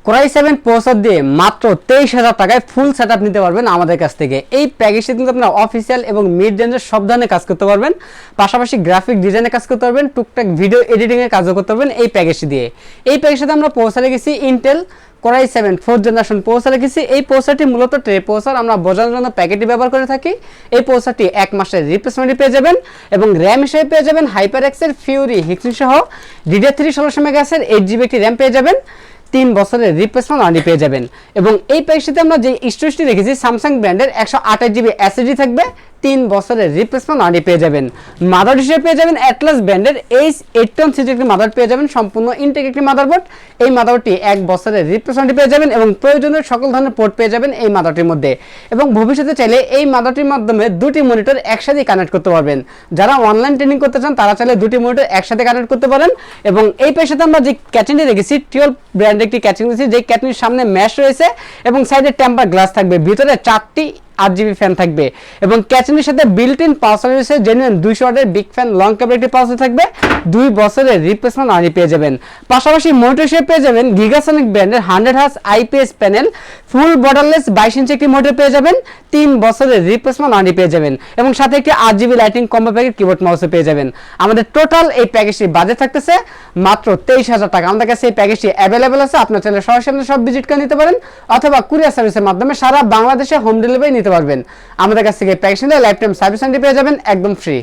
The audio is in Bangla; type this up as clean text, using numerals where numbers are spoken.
কোরাই 7 প্রসেসর দিয়ে মাত্র 23,000 টাকায় ফুল সেটআপ নিতে পারবেন আমাদের কাছ থেকে। এই প্যাকেজে কিন্তু আপনারা অফিসিয়াল এবং মিড রেঞ্জের সব ধরনের কাজ করতে পারবেন, পাশাপাশি গ্রাফিক ডিজাইনের কাজ করতে পারবেন, টুকটাক ভিডিও এডিটিংয়ের কাজও করতে পারবেন এই প্যাকেজটি দিয়ে। এই প্যাকেজের সাথে আমরা প্রসেসর রেখেছি Intel core i 7 4th generation processor রেখেছি। এই প্রসেসরটি মূলত ট্রে প্রসেসর, আমরা বোঝানোর জন্য প্যাকেটটি ব্যবহার করে থাকি। এই প্রসেসরটি 1 মাসের রিপ্লেসমেন্টে পেয়ে যাবেন এবং র্যাম হিসেবে পেয়ে যাবেন হাইপারএক্সের ফিউরি হিক্সিন সহ DDR3 1600 মেগাহার্টজের 8GB একটি র্যাম পেয়ে যাবেন। 3 বছরের রিপ্লেসমেন্ট ওয়ারেন্টি পেয়ে যাবেন। এবং এই প্যাকেজটিতে আমরা যে স্টোরেজটি রেখেছি স্যামসাং ব্র্যান্ডের 128GB SSD থাকবে, 3 বছরের রিপ্লেসমেন্ট ওয়ারেন্টি পেয়ে যাবেন। মাদার হিসেবে পেয়ে যাবেন অ্যাটলাস ব্র্যান্ডের H81 সিরিজের একটি মাদার পেয়ে যাবেন, সম্পূর্ণ ইনটেক একটি মাদারবোর্ড। এই মাদারবোর্ডটি 1 বছরের রিপ্লেসমেন্ট পেয়ে যাবেন এবং প্রয়োজনীয় সকল ধরনের পোর্ট পেয়ে যাবেন এই মাদারটির মধ্যে। এবং ভবিষ্যতে চাইলে এই মাদারটির মাধ্যমে দুটি মনিটর একসাথে কানেক্ট করতে পারবেন। যারা অনলাইন ট্রেনিং করতে চান তারা চাইলে দুটি মনিটর একসাথে কানেক্ট করতে পারেন। এবং এই পেশাতে আমরা যে ক্যাচিংটি রেখেছি টিওল ব্র্যান্ডের একটি ক্যাচিং দিয়েছি, যে ক্যাচিংয়ের সামনে ম্যাশ রয়েছে এবং সাইডে টেম্পার গ্লাস থাকবে, ভিতরে 4টি 8GB ফ্যান থাকবে এবং ক্যাচিংয়ের সাথে বিল্ট ইন পাওয়ার রয়েছে, জেনুইন 200 ওয়াটের বিগ ফ্যান লং কেবল একটি পাওয়ার থাকবে। 2 বছরের রিপ্লেসমেন্ট ওয়ারেন্টি পেয়ে যাবেন। পাশাপাশি মনিটর হিসেবে পেয়ে যাবেন গিগাসনিক ব্র্যান্ডের 100Hz IPS প্যানেল, ফুল বর্ডারলেস 22 ইঞ্চি একটি মনিটর পেয়ে যাবেন। 3 বছরের রিপ্লেসমেন্ট ওয়ারেন্টি পেয়ে যাবেন এবং সাথে একটি 8GB lighting combo packet keyboard মাউসও পেয়ে যাবেন। আমাদের টোটাল এই প্যাকেজটি বাজেট থাকতেছে মাত্র 23,000 টাকা। আমাদের কাছে এই প্যাকেজটি অ্যাভেলেবল আছে। আপনার চাইলে সরাসরি সব ভিজিট করে নিতে পারেন অথবা কুরিয়ার সার্ভিসের মাধ্যমে সারা বাংলাদেশে হোম ডেলিভারি নিতে পারবেন। আমাদের কাছ থেকে প্যাকেজ নিলে লাইফ টাইম সার্ভিস ওয়ারেন্টি পেয়ে যাবেন একদম ফ্রি।